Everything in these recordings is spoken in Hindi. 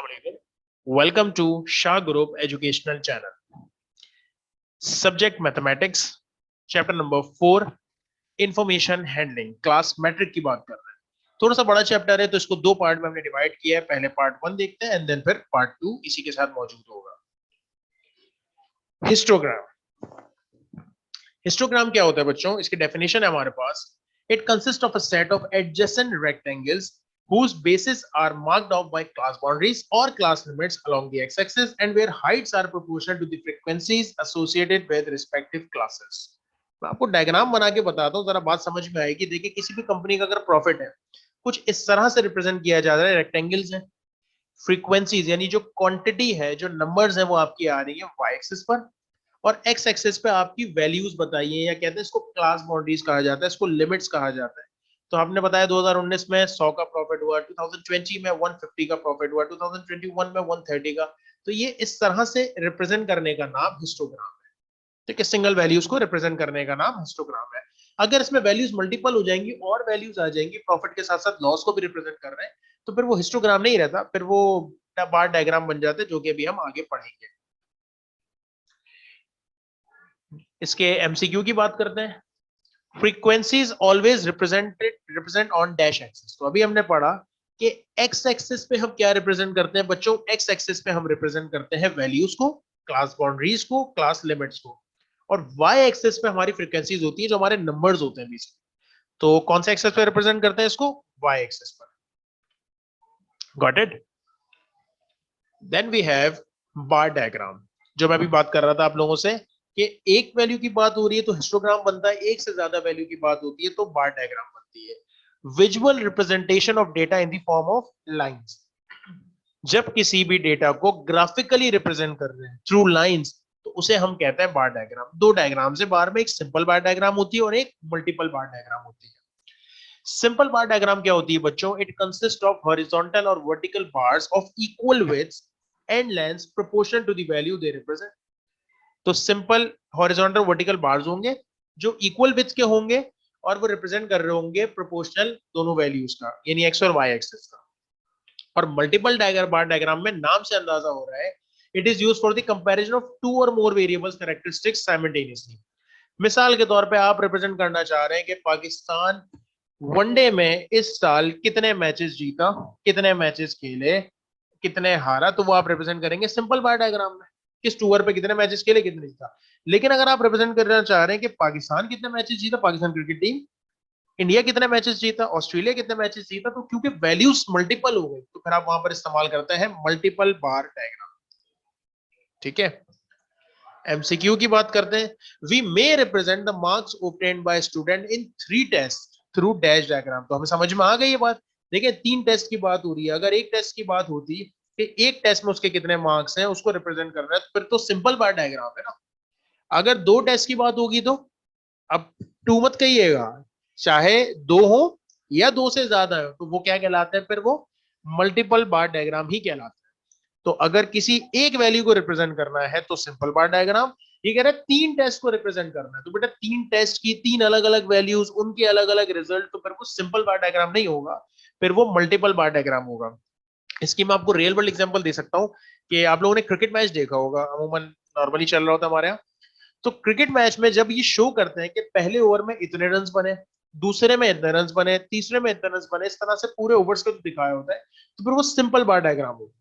Assalamualaikum. Welcome to Shah Group Educational Channel. Subject Mathematics, Chapter number 4, Information Handling. Class matric की बात कर रहे हैं. थोड़ा सा बड़ा चैप्टर है तो इसको दो पार्ट में हमने डिवाइड किया है. पहले पार्ट 1 देखते हैं एंड देन फिर पार्ट 2 इसी के साथ मौजूद होगा. हिस्टोग्राम. हिस्टोग्राम क्या होता है बच्चों? इसकी डेफिनेशन है हमारे पास. It consists of a set of adjacent rectangles whose bases are marked off by class boundaries or class limits along the x-axis and where heights are proportional to the frequencies associated with respective classes. मैं आपको डायग्राम बना के बताता हूँ, जरा बात समझ में आएगी. देखिए, किसी भी कंपनी का अगर प्रॉफिट है, कुछ इस तरह से रिप्रेजेंट किया जा रहा है. रेक्टेंगल्स हैं, फ्रीक्वेंसीज यानी जो क्वांटिटी है, जो नंबर्स हैं वो आपकी आ रही है वाई एक्सिस पर, और एक्स एक्सिस पे आपकी वैल्यूज बताइए, या कहते हैं इसको क्लास बाउंड्रीज कहा जाता है, इसको लिमिट्स कहा जाता है. तो आपने बताया 2019 में 100 का प्रॉफिट हुआ, 2020 में 150 का प्रॉफिट हुआ, 2021 में 130 का. तो ये इस तरह से रिप्रेजेंट करने का नाम हिस्टोग्राम है. ठीक है, सिंगल वैल्यूज को रिप्रेजेंट करने का नाम हिस्टोग्राम है. अगर इसमें वैल्यूज मल्टीपल हो जाएंगी और वैल्यूज आ जाएंगी, प्रॉफिट के साथ साथ लॉस को भी रिप्रेजेंट कर रहे हैं, तो फिर वो हिस्टोग्राम नहीं रहता, फिर वो बार डायग्राम बन जाते हैं, जो कि अभी हम आगे पढ़ेंगे. इसके एमसीक्यू की बात करते हैं. Frequencies always represent on dash axis. तो अभी हमने पढ़ा कि एक्स एक्सिस पे हम क्या रिप्रेजेंट करते हैं बच्चों? एक्स एक्सिस पे हम रिप्रेजेंट करते हैं वैल्यूज को, क्लास बाउंड्रीज को, क्लास लिमिट्स को, और वाई एक्सिस पे हमारी फ्रीक्वेंसीज होती है, जो हमारे नंबर्स होते हैं बेसिकली. तो कौन से एक्सिस पे रिप्रेजेंट करते हैं इसको? वाई एक्सिस पर. Got it? Then we have bar diagram. जो मैं अभी बात कर रहा था आप लोगों से कि एक वैल्यू की बात हो रही है तो हिस्टोग्राम बनता है, एक से ज्यादा वैल्यू की बात होती है तो बार डायग्राम बनती है. Visual representation of data in the form of lines. जब किसी भी डेटा को ग्राफिकली रिप्रेजेंट कर रहे हैं थ्रू लाइंस, तो उसे हम कहते हैं बार डायग्राम. दो डायग्राम से बार में, एक सिंपल बार डायग्राम होती है और एक मल्टीपल बार डायग्राम होती है. सिंपल बार डायग्राम क्या होती है बच्चों? इट कंसिस्ट ऑफ हॉरिजॉन्टल और vertical bars of equal width and length proportional to the value they represent. तो सिंपल हॉरिजॉन्टल वर्टिकल बार्स होंगे जो इक्वल विड्थ के होंगे और वो रिप्रेजेंट कर रहे होंगे प्रोपोर्शनल दोनों वैल्यूज का, यानी एक्स और वाई एक्सिस का. और मल्टीपल बार डायग्राम में नाम से अंदाजा हो रहा है, it is used for the comparison of two और मोर वेरिएबल्स कैरेक्टरिस्टिक्स साइमल्टेनियसली. मिसाल के तौर पे आप रिप्रेजेंट करना चाह रहे हैं कि पाकिस्तान वनडे में इस साल कितने मैचेस जीता, कितने मैचेस खेले, कितने हारा, तो वो आप रिप्रेजेंट करेंगे सिंपल बार डायग्राम में. किस टूर पे कितने मैचेस खेले, कितने जीता. लेकिन अगर आप रिप्रेजेंट करना चाह रहे हैं कि पाकिस्तान कितने मैचेस जीता, पाकिस्तान क्रिकेट टीम, इंडिया कितने मैचेस जीता, ऑस्ट्रेलिया कितने मैचेस जीता, तो क्योंकि वैल्यूज मल्टीपल हो गई तो फिर आप वहां पर इस्तेमाल करते हैं मल्टीपल बार डायग्राम. ठीक है, एमसीक्यू की बात करते हैं. We may represent the marks obtained by student in 3 test through dash diagram. तो हमें समझ में आ गई ये बात. देखिए, 3 टेस्ट की बात हो रही है. अगर एक टेस्ट की बात होती कि एक टेस्ट में उसके कितने मार्क्स हैं उसको रिप्रेजेंट करना है, तो फिर तो सिंपल बार डायग्राम है ना. अगर 2 टेस्ट की बात होगी तो अब 2 मत कहिएगा, चाहे 2 हो या 2 से ज्यादा हो, तो वो क्या कहलाते हैं? फिर वो मल्टीपल बार डायग्राम ही कहलाते हैं. तो अगर किसी एक वैल्यू को रिप्रेजेंट करना है तो सिंपल बार डायग्राम. ये कह रहा है 3 टेस्ट को रिप्रेजेंट करना है, तो बेटा 3 टेस्ट की 3 अलग अलग वैल्यूज, उनके अलग अलग रिजल्ट, तो फिर वो सिंपल बार डायग्राम नहीं होगा, फिर वो मल्टीपल बार डायग्राम होगा. इसकी मैं आपको रियल वर्ल्ड एग्जांपल दे सकता हूं कि आप लोगों ने क्रिकेट मैच देखा होगा, अमूमन नॉर्मली चल रहा होता है हमारे यहाँ. तो क्रिकेट मैच में जब ये शो करते हैं कि पहले ओवर में इतने रन बने, दूसरे में इतने रन बने, तीसरे में इतने रन बने, इस तरह से पूरे ओवर्स को दिखाया होता है, तो फिर वो सिंपल बार डायग्राम होगा.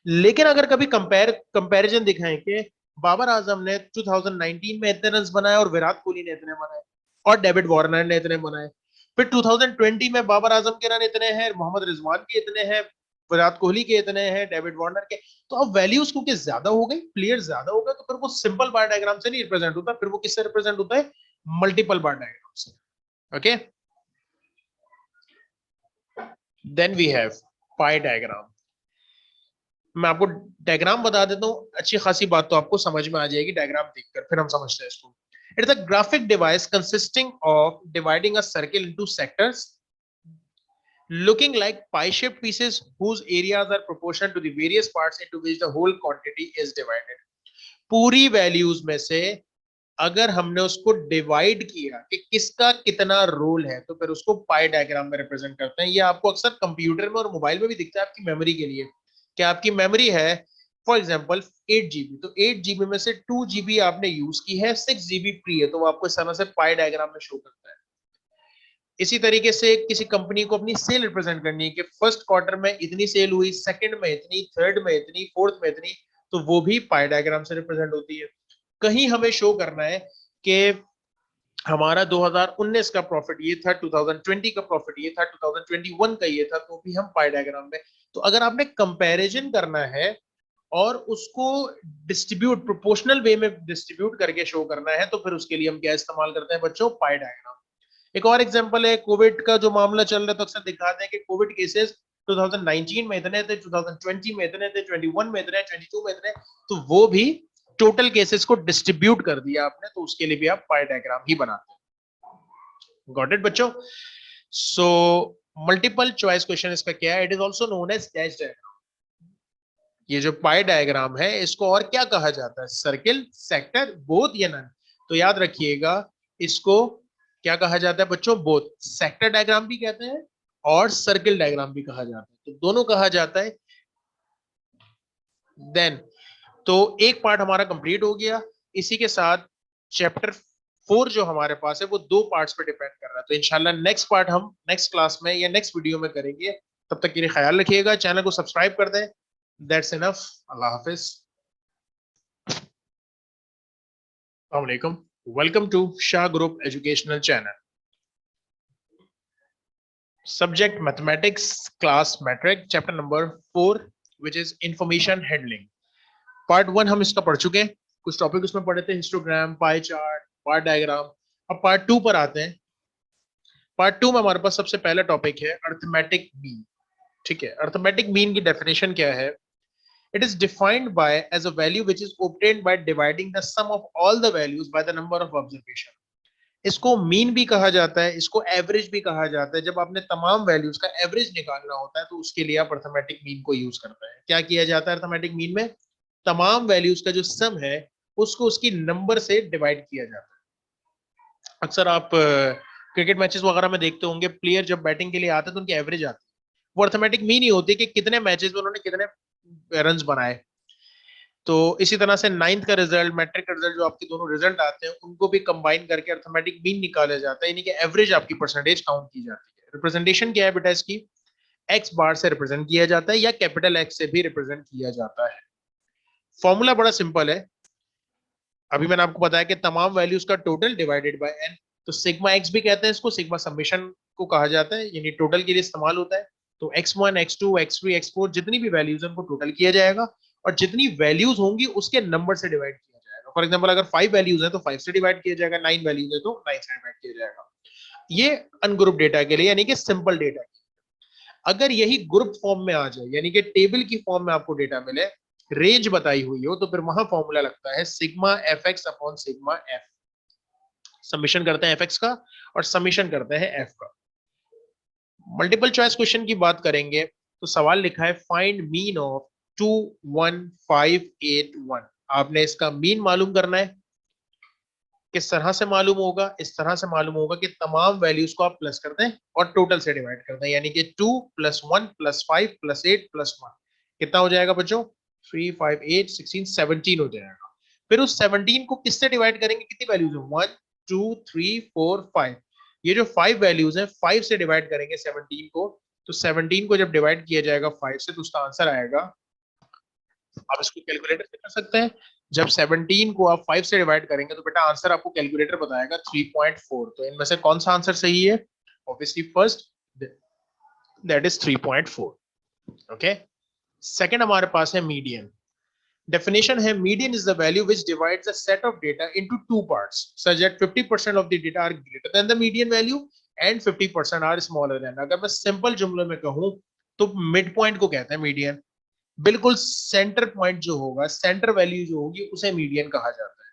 लेकिन अगर कभी कंपैरिजन दिखाएं कि बाबर आजम ने 2019 में इतने रन बनाए और विराट कोहली ने इतने बनाए और डेविड वार्नर ने इतने बनाए, फिर 2020 में बाबर आजम के रन इतने हैं, मोहम्मद रिजवान के इतने हैं, विराट कोहली के इतने हैं, डेविड वार्नर के, तो अब वैल्यूज क्योंकि ज्यादा हो गई, प्लेयर ज्यादा हो गए, तो फिर वो सिंपल बार डायग्राम से नहीं रिप्रेजेंट होता, फिर वो किससे रिप्रेजेंट होता है? मल्टीपल बार डायग्राम से. Okay, then we have pie diagram. मैं आपको डायग्राम बता देता हूँ, अच्छी खासी बात तो आपको समझ में आ जाएगी डायग्राम देखकर, फिर हम समझते हैं इसको. It is a graphic device consisting of dividing a circle into sectors looking like pie-shaped pieces whose areas are proportional to the various parts into which the whole quantity is divided. पूरी वैल्यूज में से अगर हमने उसको डिवाइड किया कि किसका कितना रोल है, तो फिर उसको पाई डायग्राम में रिप्रेजेंट करते हैं. ये आपको अक्सर कंप्यूटर में और मोबाइल में भी दिखता है आपकी मेमोरी के लिए कि आपकी मेमोरी है फॉर एग्जाम्पल 8 GB, तो 8 GB में से 2 GB आपने यूज की है, 6 GB फ्री है, तो वो आपको इस तरह से पाई डायग्राम में शो करता है। इसी तरीके से किसी कंपनी को अपनी सेल रिप्रेजेंट करनी है कि फर्स्ट क्वार्टर में इतनी सेल हुई, सेकंड में इतनी, थर्ड में इतनी, फोर्थ में इतनी, तो वो भी पाई डायग्राम से रिप्रेजेंट होती है। कहीं हमें शो करना है कि हमारा 2019 का प्रॉफिट ये था, 2020 का प्रॉफिट ये था, 2021 का ये था, तो भी हम पाई डायग्राम में। तो अगर आपने कंपैरिजन करना है और उसको डिस्ट्रीब्यूट, प्रोपोर्शनल वे में डिस्ट्रीब्यूट करके शो करना है, तो फिर उसके लिए हम क्या इस्तेमाल करते हैं बच्चों? पाई डायग्राम। एक और एग्जांपल है, कोविड का जो मामला चल रहा है, तो अक्सर दिखाते हैं कि कोविड केसेस 2019 में इतने थे, 2020 में इतने थे, 21 में इतने, 22 में इतने, तो वो भी टोटल केसेस को डिस्ट्रीब्यूट कर दिया आपने, तो उसके लिए भी आप पाई डायग्राम ही बनाते हैं। गॉट इट बच्चों? सो मल्टीपल चॉइस क्वेश्चन इसका क्या है? It is also known as dash diagram. ये जो पाई डायग्राम है इसको और क्या कहा जाता है? सर्किल, सेक्टर, बोथ या नन? तो याद रखिएगा, इसको क्या कहा जाता है बच्चों? बोथ। सेक्टर डायग्राम भी कहते हैं और सर्किल डायग्राम भी कहा जाता है, तो दोनों कहा जाता है। देन तो एक पार्ट हमारा कंप्लीट हो गया। इसी के साथ चैप्टर 4 जो हमारे पास है वो 2 पार्ट्स पे डिपेंड कर रहा है, तो इंशाल्लाह नेक्स्ट पार्ट हम नेक्स्ट क्लास में या नेक्स्ट वीडियो में करेंगे। तब तक के लिए ख्याल रखिएगा, चैनल को सब्सक्राइब कर दें। That's enough. अल्लाह हाफिज। अस्सलाम वालेकुम। Welcome to Shah group educational channel. Subject mathematics, class matric, chapter number 4 which is information handling. Part 1 हम इसका पढ़ चुके हैं, कुछ टॉपिक उसमें पढ़े थे, histogram, pie chart, part diagram. अब पार्ट 2 पर आते हैं। पार्ट 2 में हमारे पास सबसे पहला टॉपिक है अर्थमेटिक मीन। ठीक है, अर्थमेटिक मीन की डेफिनेशन क्या है? It is defined by as a value which is obtained by dividing the sum of all the values by the number of observation. इसको मीन भी कहा जाता है, इसको एवरेज भी कहा जाता है। जब आपने तमाम वैल्यूज का एवरेज निकालना होता है तो उसके लिए आप अर्थमेटिक मीन को यूज करते हैं। क्या किया जाता है अर्थमेटिक मीन में? तमाम वैल्यूज का जो सम है उसको उसकी नंबर से डिवाइड किया जाता है। अक्सर आप क्रिकेट मैचेस वगैरह में देखते होंगे, प्लेयर जब बैटिंग के लिए आते हैं तो उनकी एवरेज आती है। वो अर्थमेटिक मीन ही होती है कि कितने मैचेस में उन्होंने कितने रन बनाए। तो इसी तरह से नाइन्थ का रिजल्ट, मैट्रिक का रिजल्ट, जो आपके दोनों रिजल्ट आते हैं उनको भी कंबाइन करके अर्थमेटिक मीन निकाला जाता है, यानी कि एवरेज आपकी परसेंटेज काउंट की जाती है। रिप्रेजेंटेशन क्या है बेटा इसकी? एक्स बार से रिप्रेजेंट किया जाता है या कैपिटल एक्स से भी रिप्रेजेंट किया जाता है। फॉर्मूला बड़ा सिंपल है, अभी मैंने आपको बताया कि तमाम वैल्यूज का टोटल डिवाइडेड बाय एन। तो सिग्मा एक्स भी कहते हैं इसको, सिग्मा समेशन को कहा जाता है, यानी टोटल के लिए इस्तेमाल होता है। तो x1, x2, x3, x4 जितनी भी वैल्यूज है उनको टोटल किया जाएगा और जितनी वैल्यूज होंगी उसके नंबर से डिवाइड किया जाएगा। फॉर एग्जांपल अगर 5 वैल्यूज है तो 5 से डिवाइड किया जाएगा, 9 वैल्यूज है तो 9 से डिवाइड किया जाएगा। ये अनग्रुप डेटा के लिए, यानी कि सिंपल डेटा। अगर यही ग्रुप फॉर्म में आ जाए, यानी कि टेबल की फॉर्म में आपको डेटा मिले, रेंज बताई हुई हो, तो फिर वहां फॉर्मूला लगता है sigma F x upon sigma F. Summation करते हैं एफ एक्स का और समीशन करते हैं एफ का। मल्टीपल चॉइस क्वेश्चन की बात करेंगे तो सवाल लिखा है फाइंड मीन ऑफ 21581। आपने इसका मीन मालूम करना है। किस तरह से मालूम होगा? इस तरह से मालूम होगा कि तमाम वैल्यूज को आप प्लस करते हैं और टोटल से डिवाइड करते हैं, यानी कि 2 + 1 + 5 + 8 + 1 कितना हो जाएगा बच्चों? 3 5 8 16 17 हो जाएगा। फिर उस 17 को किससे डिवाइड करेंगे? कितनी वैल्यूज है? 1 2 3 4 5। ये जो 5 वैल्यूज है 5 से डिवाइड करेंगे 17 को, तो 17 को जब डिवाइड किया जाएगा 5 से तो उसका आंसर आएगा, आप इसको कैलकुलेटर से कर सकते हैं। जब 17 को आप 5 से डिवाइड करेंगे तो बेटा आंसर आपको कैलकुलेटर बताएगा 3.4। तो इनमें से कौन सा आंसर सही है? Obviously first, that is 3.4। Okay. Second हमारे पास है मीडियन। डेफिनेशन है median is the value which divides a set of data into two parts such that 50% of the data are greater than the median value and 50% are smaller than. अगर मैं सिंपल जुमले में कहूं तो मिड पॉइंट को कहते हैं मीडियन। बिल्कुल सेंटर पॉइंट जो होगा, सेंटर वैल्यू जो होगी उसे मीडियन कहा जाता है।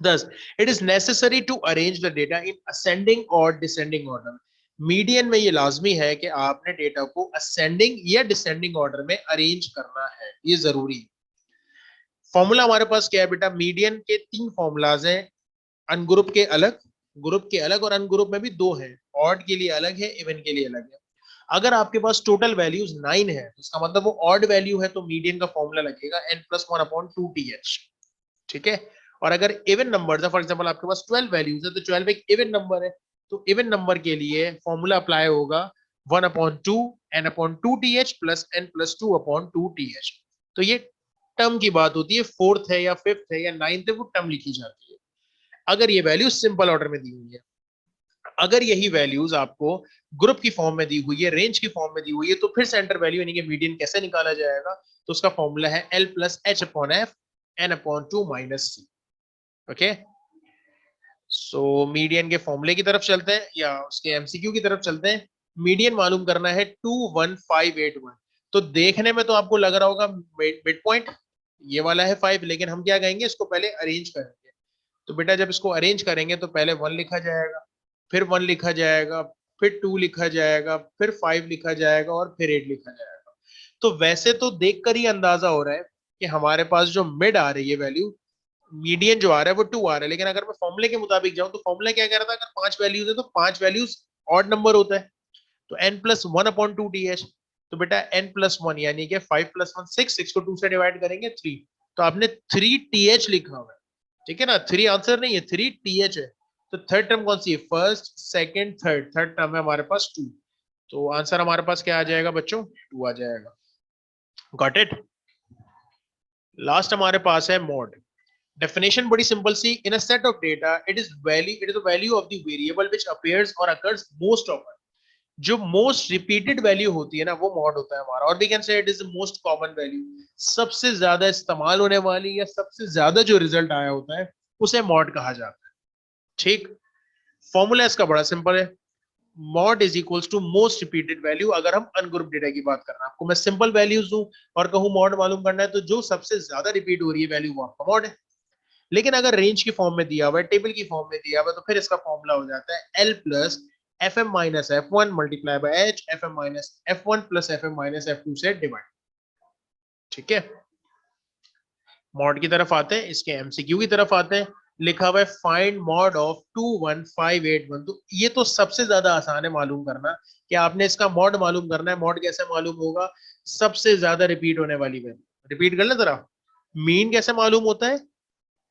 Thus, it is necessary to arrange the data in ascending or descending order. Median में ये लाजमी है कि आपने डेटा को असेंडिंग या डिसेंडिंग ऑर्डर में अरेंज करना है, ये जरूरी है। फॉर्मूला हमारे पास क्या है बेटा? मीडियन के 3 फॉर्मूलाज हैं, अनग्रुप के अलग, ग्रुप के अलग और अनग्रुप में भी 2 हैं। ऑड के लिए अलग है, इवन के लिए अलग है। अगर आपके पास टोटल वैल्यूज 9 है तो इसका मतलब वो ऑड वैल्यू है, तो मीडियन का फॉर्मूला लगेगा n+1/2th। ठीक है। और अगर इवन नंबर है, फॉर एग्जांपल आपके पास 12 वैल्यूज है, तो 12 एक इवन नंबर है, तो इवन नंबर के लिए फॉर्मूला अप्लाई होगा 1/2 n/2th प्लस n+2/2th। तो ये टर्म की बात होती है, फोर्थ है या फिफ्थ है या नाइन्थ है, वो टर्म लिखी जाती है। अगर ये वैल्यूज सिंपल ऑर्डर में दी हुई है, अगर यही वैल्यूज आपको ग्रुप की फॉर्म में दी हुई है, रेंज की फॉर्म में दी हुई है, तो फिर सेंटर वैल्यू यानी कि मीडियन कैसे निकाला जाएगा? तो उसका फॉर्मूला है L+H/F n/2 - c। Okay, so median के फॉर्मूले की तरफ चलते हैं या उसके एमसीक्यू की तरफ चलते हैं। मीडियन मालूम करना है 21581। तो देखने में तो आपको लग रहा होगा मिड पॉइंट ये वाला है 5, लेकिन हम क्या कहेंगे, इसको पहले अरेंज करेंगे। तो बेटा जब इसको अरेंज करेंगे तो पहले 1 लिखा जाएगा, फिर 1 लिखा जाएगा, फिर 2 लिखा जाएगा, फिर 5 लिखा जाएगा और फिर 8 लिखा जाएगा। तो वैसे तो देखकर ही अंदाजा हो रहा है कि हमारे पास जो मिड आ रही है वैल्यू, मीडियन जो आ रहा है वो 2 आ रहा है, लेकिन अगर मैं फॉर्मूले के मुताबिक जाऊं तो फॉर्मूला क्या कह रहा था, अगर 5 वैल्यूज है तो 5 वैल्यूज ऑड नंबर होता है, तो n+1/2th। तो बेटा n+1 यानी कि 5+1 6 को 2 से डिवाइड करेंगे 3, तो आपने 3th लिखा हुआ है। ठीक है ना, 3 आंसर नहीं है, 3th है। तो थर्ड टर्म कौन सी है? First second third, third term है हमारे पास 2। तो आंसर हमारे पास क्या आ जाएगा बच्चों? 2 आ जाएगा। Got it. लास्ट हमारे पास है मॉड। Definition बड़ी सिंपल सी, in a set of data it is the value of the variable which appears or occurs most often। जो मोस्ट रिपीटेड वैल्यू होती है ना, वो मॉड होता है हमारा। और we can say it is the most common value, सबसे ज्यादा इस्तेमाल होने वाली या सबसे ज्यादा जो रिजल्ट आया होता है उसे मॉड कहा जाता है। ठीक, फॉर्मूला इसका बड़ा सिंपल है, mode is equals to most repeated value. अगर हम अनग्रुप डेटा की बात करना है, आपको मैं सिंपल वैल्यूज दूं और कहूं मॉड मालूम करना है, तो जो सबसे ज्यादा रिपीट हो रही है वैल्यू वो आपका मॉड है। लेकिन अगर रेंज की फॉर्म में दिया हुआ है, टेबल की फॉर्म में दिया हुआ है, तो फिर इसका फॉर्मूला हो जाता है L+Fm-F1 multiply by H Fm-F1 plus Fm-F2 से डिवाइड। ठीक है, मॉड की तरफ आते हैं, इसके एमसीक्यू की तरफ आते हैं। लिखा हुआ है फाइंड मॉड ऑफ 21581। तो ये तो सबसे ज्यादा आसान है मालूम करना, कि आपने इसका मॉड मालूम करना है। मॉड कैसे मालूम होगा? सबसे ज्यादा रिपीट होने वाली वैल्यू। रिपीट कर ले जरा। मीन कैसे मालूम होता है?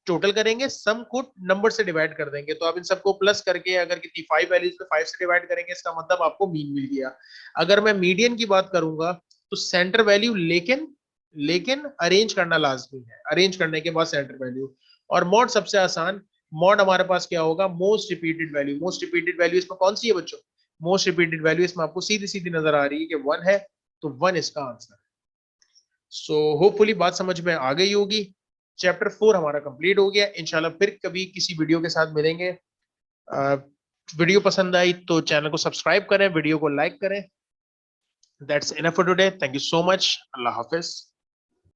टोटल करेंगे, सम को नंबर से डिवाइड कर देंगे, तो आप इन सबको प्लस करके अगर कितनी 5 वैल्यूज पे 5 से डिवाइड करेंगे, इसका मतलब आपको मीन मिल गया। अगर मैं मीडियन की बात करूंगा तो सेंटर वैल्यू, लेकिन लेकिन अरेंज करना लाजमी है, अरेंज करने के बाद सेंटर वैल्यू। और मॉड सबसे आसान, मॉड हमारे पास क्या होगा? Most repeated value. Most repeated value इसमें कौन सी है बच्चों? मोस्ट रिपीटेड वैल्यू इसमें आपको सीधी सीधी नजर आ रही है कि 1 है, तो 1 इसका आंसर है। सो होपफुली बात समझ में आ गई होगी। चैप्टर 4 हमारा कंप्लीट हो गया। इंशाल्लाह फिर कभी किसी वीडियो के साथ मिलेंगे। वीडियो पसंद आई तो चैनल को सब्सक्राइब करें, वीडियो को लाइक करें। That's enough for today. Thank you so much. Allah Hafiz.